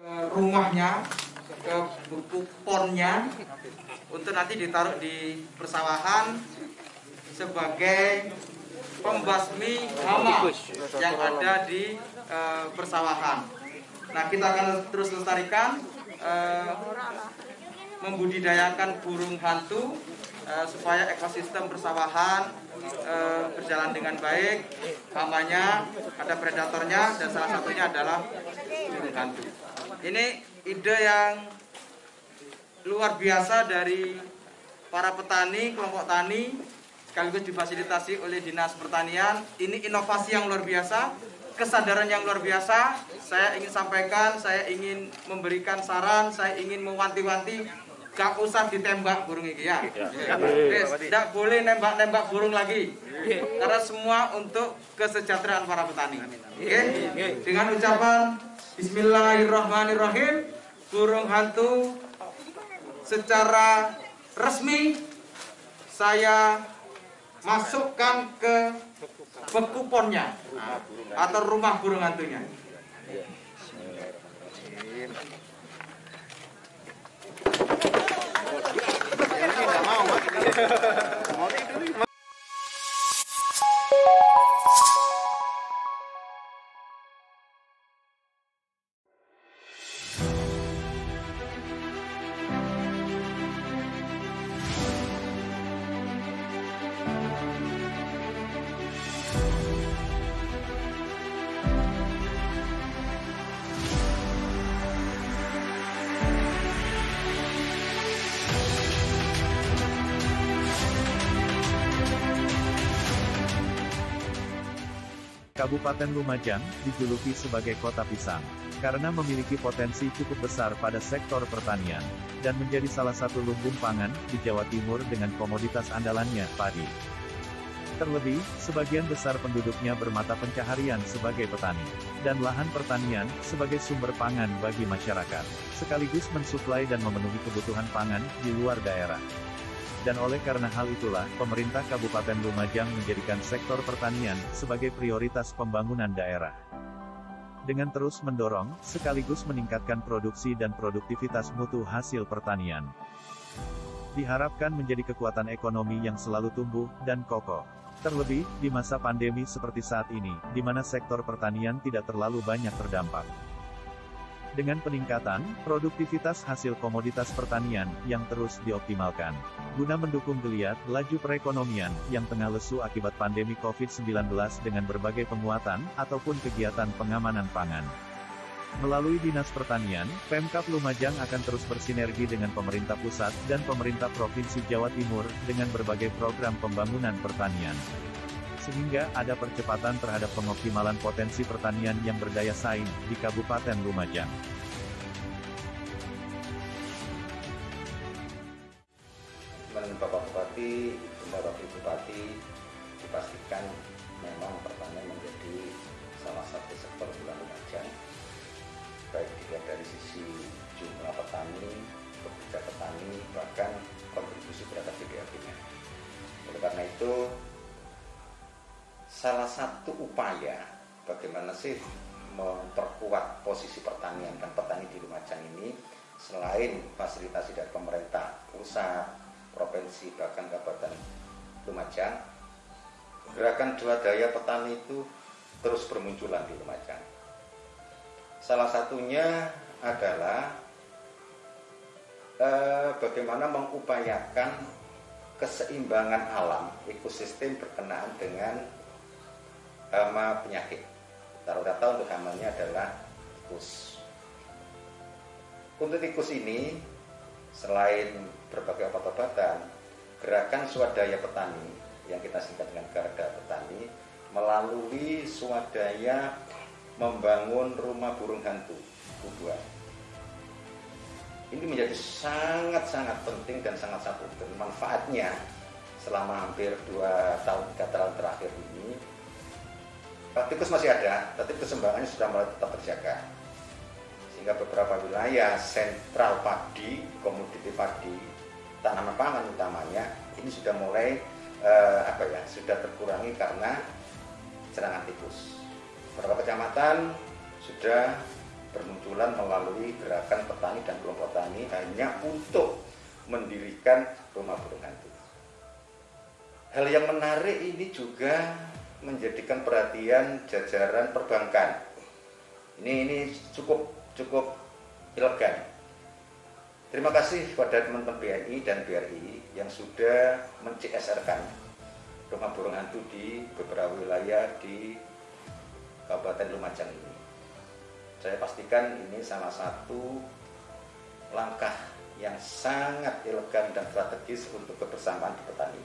rumahnya, ke buku ponnya untuk nanti ditaruh di persawahan sebagai pembasmi hama yang ada di persawahan. Nah, kita akan terus lestarikan, membudidayakan burung hantu supaya ekosistem persawahan berjalan dengan baik. Hamanya, ada predatornya, dan salah satunya adalah burung hantu. Ini ide yang luar biasa dari para petani, kelompok tani, sekaligus difasilitasi oleh Dinas Pertanian. Ini inovasi yang luar biasa, kesadaran yang luar biasa. Saya ingin sampaikan, saya ingin memberikan saran, saya ingin mewanti-wanti, gak usah ditembak burung ini ya. Tidak boleh nembak-nembak burung lagi, karena semua untuk kesejahteraan para petani. Dengan ucapan Bismillahirrahmanirrahim, burung hantu secara resmi saya masukkan ke beku ponnya atau rumah burung hantunya. Kabupaten Lumajang dijuluki sebagai kota pisang, karena memiliki potensi cukup besar pada sektor pertanian, dan menjadi salah satu lumbung pangan di Jawa Timur dengan komoditas andalannya, padi. Terlebih, sebagian besar penduduknya bermata pencaharian sebagai petani, dan lahan pertanian sebagai sumber pangan bagi masyarakat, sekaligus mensuplai dan memenuhi kebutuhan pangan di luar daerah. Dan oleh karena hal itulah, pemerintah Kabupaten Lumajang menjadikan sektor pertanian sebagai prioritas pembangunan daerah. Dengan terus mendorong, sekaligus meningkatkan produksi dan produktivitas mutu hasil pertanian. Diharapkan menjadi kekuatan ekonomi yang selalu tumbuh dan kokoh. Terlebih, di masa pandemi seperti saat ini, di mana sektor pertanian tidak terlalu banyak terdampak. Dengan peningkatan produktivitas hasil komoditas pertanian yang terus dioptimalkan, guna mendukung geliat laju perekonomian yang tengah lesu akibat pandemi COVID-19 dengan berbagai penguatan ataupun kegiatan pengamanan pangan. Melalui Dinas Pertanian, Pemkab Lumajang akan terus bersinergi dengan pemerintah pusat dan pemerintah Provinsi Jawa Timur dengan berbagai program pembangunan pertanian. Sehingga ada percepatan terhadap pengoptimalan potensi pertanian yang berdaya saing di Kabupaten Lumajang. Bapak Bupati, Bapak Bupati, dipastikan memang pertanian menjadi salah satu sektor unggulan Lumajang, baik dilihat dari sisi jumlah petani, pekerja petani, bahkan kontribusi terhadap GDP-nya. Oleh karena itu, salah satu upaya bagaimana sih memperkuat posisi pertanian dan petani di Lumajang ini, selain fasilitasi dari pemerintah pusat, provinsi, bahkan Kabupaten Lumajang, gerakan swadaya petani itu terus bermunculan di Lumajang. Salah satunya adalah bagaimana mengupayakan keseimbangan alam ekosistem berkenaan dengan hama penyakit. Taruh data untuk hamanya adalah tikus. Untuk tikus ini, selain berbagai obat-obatan, gerakan swadaya petani yang kita singkat dengan Garda Petani melalui swadaya membangun rumah burung hantu Kubua. Ini menjadi sangat-sangat penting dan sangat-sangat bermanfaatnya selama hampir 2 tahun 3 tahun terakhir ini. Tikus masih ada, tapi keseimbangannya sudah mulai tetap terjaga. Sehingga beberapa wilayah sentral padi, komoditi padi, tanaman pangan utamanya, ini sudah mulai sudah terkurangi karena serangan tikus. Beberapa kecamatan sudah bermunculan melalui gerakan petani dan kelompok tani hanya untuk mendirikan rumah burung hantu. Hal yang menarik ini juga menjadikan perhatian jajaran perbankan. Ini cukup elegan. Terima kasih kepada teman-teman BNI dan BRI yang sudah men-CSR-kan rumah burung hantu di beberapa wilayah di Kabupaten Lumajang ini. Saya pastikan ini salah satu langkah yang sangat elegan dan strategis untuk kebersamaan di petani.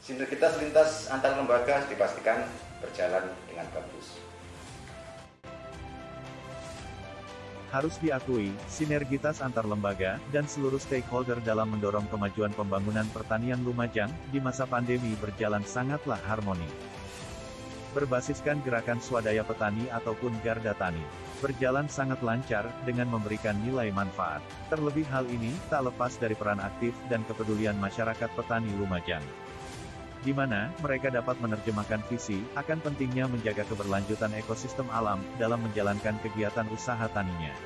Sinergitas lintas antar lembaga dipastikan berjalan dengan bagus. Harus diakui, sinergitas antar lembaga dan seluruh stakeholder dalam mendorong kemajuan pembangunan pertanian Lumajang di masa pandemi berjalan sangatlah harmoni. Berbasiskan gerakan swadaya petani ataupun Garda Tani, berjalan sangat lancar dengan memberikan nilai manfaat. Terlebih hal ini tak lepas dari peran aktif dan kepedulian masyarakat petani Lumajang, di mana mereka dapat menerjemahkan visi akan pentingnya menjaga keberlanjutan ekosistem alam dalam menjalankan kegiatan usaha taninya.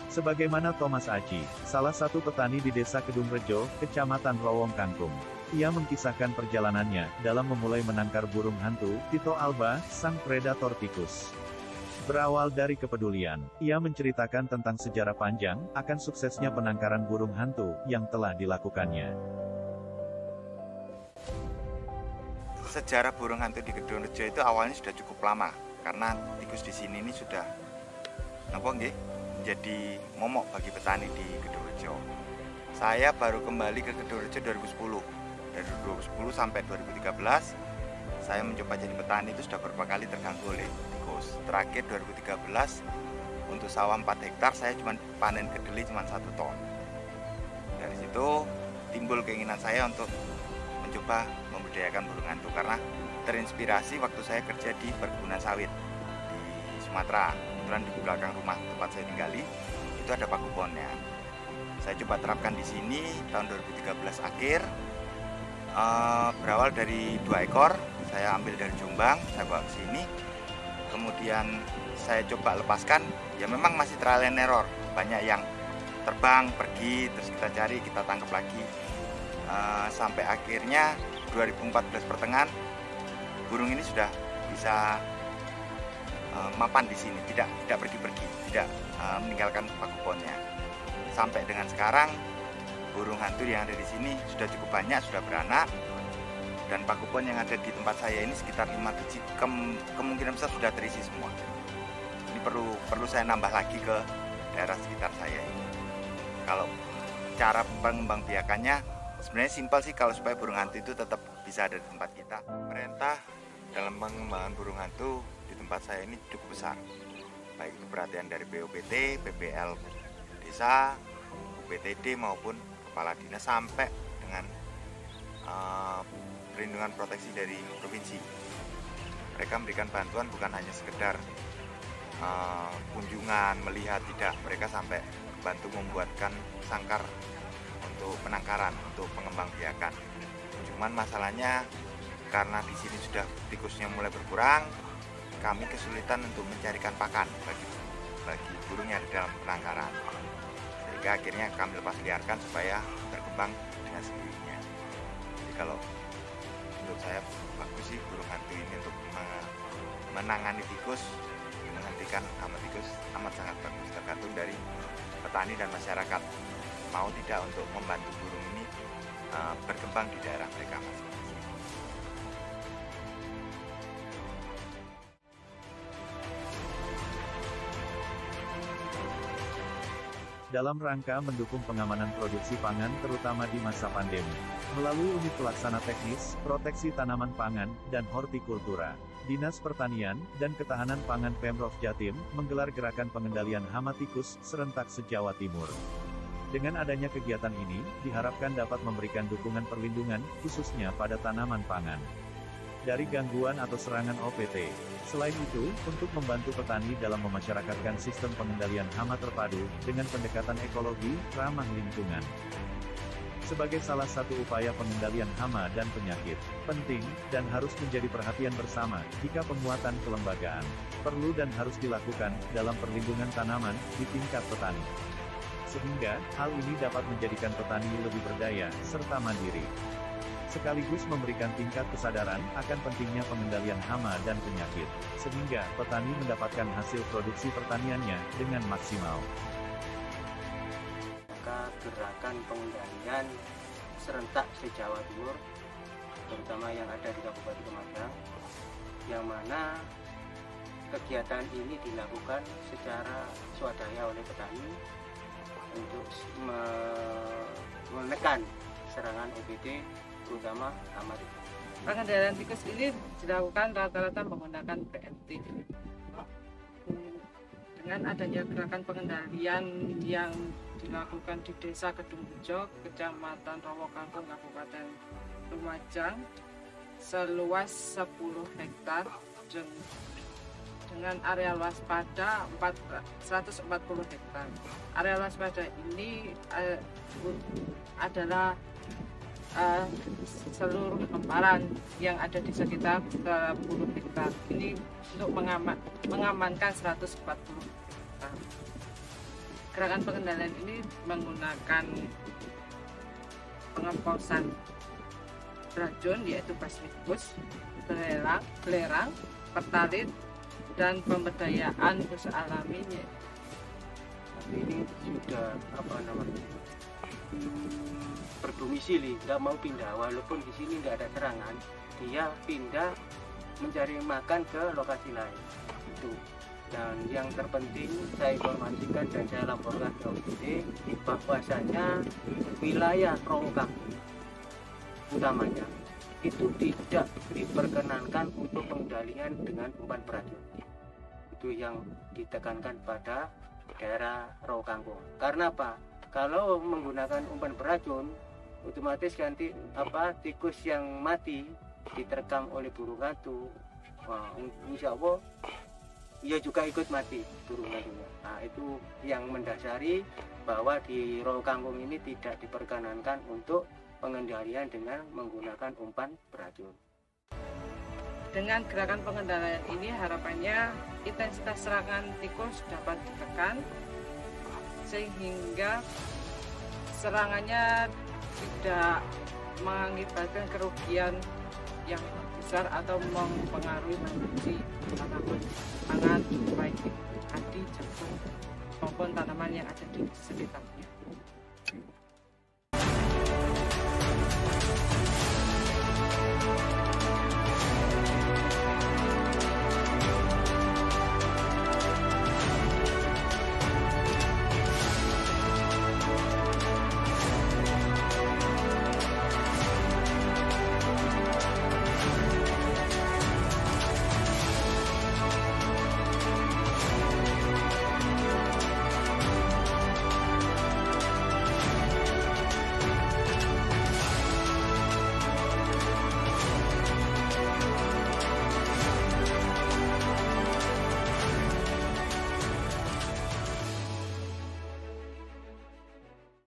Sebagaimana Thomas Aji, salah satu petani di Desa Kedung Rejo, Kecamatan Rowong Kangkung, ia mengisahkan perjalanannya dalam memulai menangkar burung hantu, Tito Alba, sang predator tikus. Berawal dari kepedulian, ia menceritakan tentang sejarah panjang akan suksesnya penangkaran burung hantu yang telah dilakukannya. Sejarah burung hantu di Kedung Rejo itu awalnya sudah cukup lama, karena tikus di sini ini sudah menjadi momok bagi petani di Kedung Rejo. Saya baru kembali ke Kedung Rejo 2010. Dari 2010 sampai 2013, saya mencoba jadi petani itu sudah beberapa kali terganggu oleh tikus. Terakhir 2013, untuk sawah 4 hektar saya cuma panen kedelai cuma 1 ton. Dari situ timbul keinginan saya untuk mencoba membudidayakan burung hantu, karena terinspirasi waktu saya kerja di perkebunan sawit di Sumatera. Kebetulan di belakang rumah tempat saya tinggali itu ada pakuponnya. Saya coba terapkan di sini tahun 2013 akhir. Berawal dari 2 ekor, saya ambil dari Jombang, saya bawa ke sini. Kemudian saya coba lepaskan, ya memang masih trial and error. Banyak yang terbang, pergi, terus kita cari, kita tangkap lagi. Sampai akhirnya 2014 pertengahan, burung ini sudah bisa mapan di sini, tidak pergi-pergi, tidak meninggalkan pakuponnya. Sampai dengan sekarang, burung hantu yang ada di sini sudah cukup banyak, sudah beranak, dan pakupon yang ada di tempat saya ini sekitar 5 biji, kemungkinan besar sudah terisi semua. Ini perlu saya nambah lagi ke daerah sekitar saya ini. Kalau cara pengembangbiakannya sebenarnya simpel sih, kalau supaya burung hantu itu tetap bisa ada di tempat kita. Pemerintah dalam pengembangan burung hantu di tempat saya ini cukup besar, baik itu perhatian dari BOPT, PPL desa, UPTD maupun kepala dinas, sampai dengan perlindungan proteksi dari provinsi. Mereka memberikan bantuan bukan hanya sekedar kunjungan, melihat, tidak. Mereka sampai bantu membuatkan sangkar untuk penangkaran, untuk pengembangbiakan. Cuman masalahnya karena di sini sudah tikusnya mulai berkurang, kami kesulitan untuk mencarikan pakan bagi burung yang ada dalam penangkaran. Sehingga akhirnya kami lepas liarkan supaya berkembang dengan sendirinya. Jadi kalau menurut saya bagus sih burung hantu ini untuk menangani tikus, menghentikan hama tikus amat sangat bagus. Tergantung dari petani dan masyarakat mau tidak untuk membantu burung ini berkembang di daerah mereka masing-masing. Dalam rangka mendukung pengamanan produksi pangan terutama di masa pandemi, melalui unit pelaksana teknis, proteksi tanaman pangan, dan hortikultura, Dinas Pertanian dan Ketahanan Pangan Pemprov Jatim menggelar gerakan pengendalian hama tikus serentak se-Jawa Timur. Dengan adanya kegiatan ini, diharapkan dapat memberikan dukungan perlindungan, khususnya pada tanaman pangan, dari gangguan atau serangan OPT. Selain itu, untuk membantu petani dalam memasyarakatkan sistem pengendalian hama terpadu, dengan pendekatan ekologi, ramah lingkungan. Sebagai salah satu upaya pengendalian hama dan penyakit, penting, dan harus menjadi perhatian bersama, jika penguatan kelembagaan, perlu dan harus dilakukan, dalam perlindungan tanaman, di tingkat petani. Sehingga, hal ini dapat menjadikan petani lebih berdaya, serta mandiri. Sekaligus memberikan tingkat kesadaran, akan pentingnya pengendalian hama dan penyakit, sehingga, petani mendapatkan hasil produksi pertaniannya, dengan maksimal. Gerakan pengendalian serentak se-Jawa Timur, terutama yang ada di Kabupaten Lumajang, yang mana kegiatan ini dilakukan secara swadaya oleh petani untuk menekan serangan OPD, terutama hama tikus. Pengendalian tikus ini dilakukan rata-rata menggunakan preemptif. Dengan adanya gerakan pengendalian yang dilakukan di Desa Kedungrejo, Kecamatan Rowokangkung, Kabupaten Lumajang, seluas 10 hektar dengan area waspada 140 hektar. Area waspada ini adalah seluruh hamparan yang ada di sekitar 10 hektar. Ini untuk mengamankan 140 hektar. Gerakan pengendalian ini menggunakan pengemposan racun, yaitu basmikus, belerang, pertalit, dan pemberdayaan usaha alaminya. Ini sudah berdomisili, nggak mau pindah, walaupun di sini nggak ada serangan, dia pindah mencari makan ke lokasi lain. Itu. Dan yang terpenting saya informasikan dan saya laporkan ke OPD bahwasanya wilayah Rowokangkung utamanya itu tidak diperkenankan untuk pengendalian dengan umpan beracun. Itu yang ditekankan pada daerah Rowokangkung. Karena apa? Kalau menggunakan umpan beracun, otomatis nanti tikus yang mati diterkam oleh burung hantu. Wah, insya Allah ia juga ikut mati burung hantunya. Nah, itu yang mendasari bahwa di Rowokangkung ini tidak diperkenankan untuk pengendalian dengan menggunakan umpan beracun. Dengan gerakan pengendalian ini harapannya intensitas serangan tikus dapat ditekan sehingga serangannya tidak mengakibatkan kerugian yang besar atau mempengaruhi produksi tanaman pangan baik itu padi, jagung maupun tanaman yang ada di sekitarnya.